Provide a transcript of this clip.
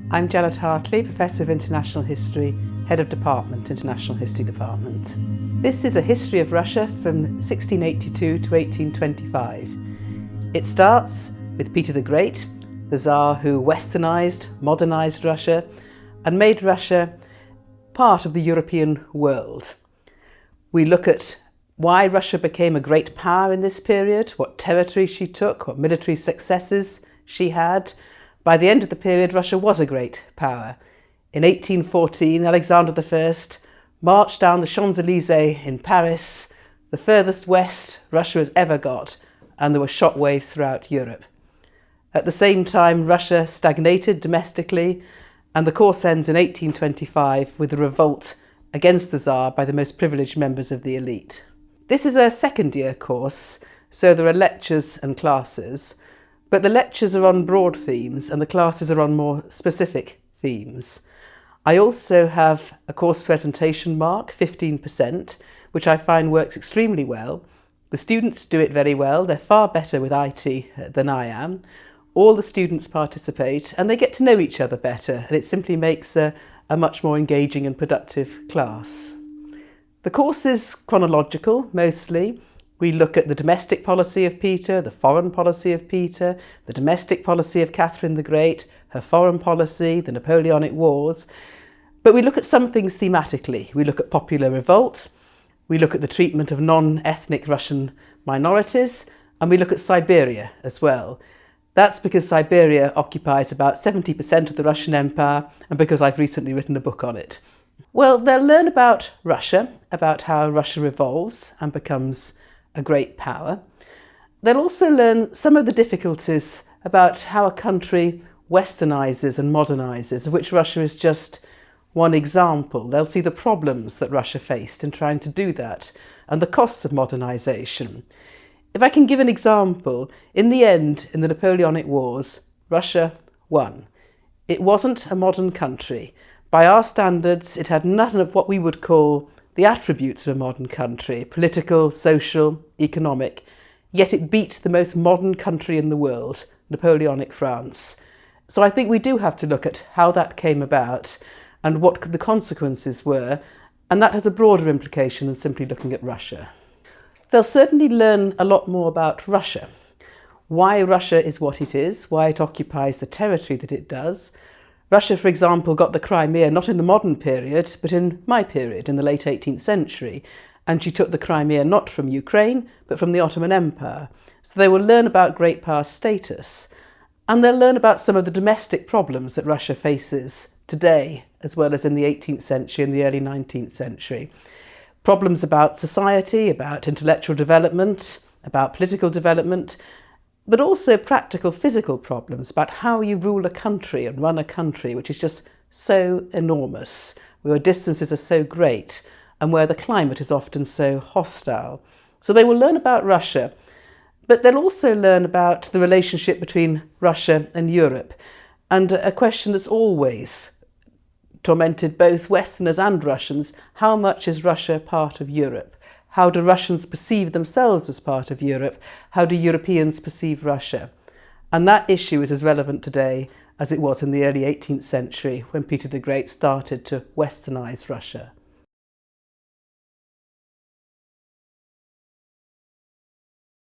I'm Janet Hartley, Professor of International History, Head of Department, International History Department. This is a history of Russia from 1682 to 1825. It starts with Peter the Great, the Tsar who westernised, modernised Russia and made Russia part of the European world. We look at why Russia became a great power in this period, what territory she took, what military successes she had. By the end of the period, Russia was a great power. In 1814, Alexander I marched down the Champs-Élysées in Paris, the furthest west Russia has ever got, and there were shockwaves throughout Europe. At the same time, Russia stagnated domestically, and the course ends in 1825 with a revolt against the Tsar by the most privileged members of the elite. This is a second-year course, so there are lectures and classes, but the lectures are on broad themes and the classes are on more specific themes. I also have a course presentation mark, 15%, which I find works extremely well. The students do it very well. They're far better with IT than I am. All the students participate and they get to know each other better, and it simply makes a much more engaging and productive class. The course is chronological, mostly. We look at the domestic policy of Peter, the foreign policy of Peter, the domestic policy of Catherine the Great, her foreign policy, the Napoleonic Wars. But we look at some things thematically. We look at popular revolt, we look at the treatment of non-ethnic Russian minorities, and we look at Siberia as well. That's because Siberia occupies about 70% of the Russian Empire, and because I've recently written a book on it. Well, they'll learn about Russia, about how Russia evolves and becomes a great power. They'll also learn some of the difficulties about how a country westernises and modernises, of which Russia is just one example. They'll see the problems that Russia faced in trying to do that and the costs of modernisation. If I can give an example, in the end, in the Napoleonic Wars, Russia won. It wasn't a modern country. By our standards, it had none of what we would call the attributes of a modern country, political, social, economic, yet it beat the most modern country in the world, Napoleonic France. So I think we do have to look at how that came about and what the consequences were, and that has a broader implication than simply looking at Russia. They'll certainly learn a lot more about Russia, why Russia is what it is, why it occupies the territory that it does. Russia, for example, got the Crimea not in the modern period, but in my period, in the late 18th century. And she took the Crimea not from Ukraine, but from the Ottoman Empire. So they will learn about great power status. And they'll learn about some of the domestic problems that Russia faces today, as well as in the 18th century and the early 19th century. Problems about society, about intellectual development, about political development, but also practical physical problems about how you rule a country and run a country, which is just so enormous, where distances are so great and where the climate is often so hostile. So they will learn about Russia, but they'll also learn about the relationship between Russia and Europe, and a question that's always tormented both Westerners and Russians: how much is Russia part of Europe? How do Russians perceive themselves as part of Europe? How do Europeans perceive Russia? And that issue is as relevant today as it was in the early 18th century when Peter the Great started to westernise Russia.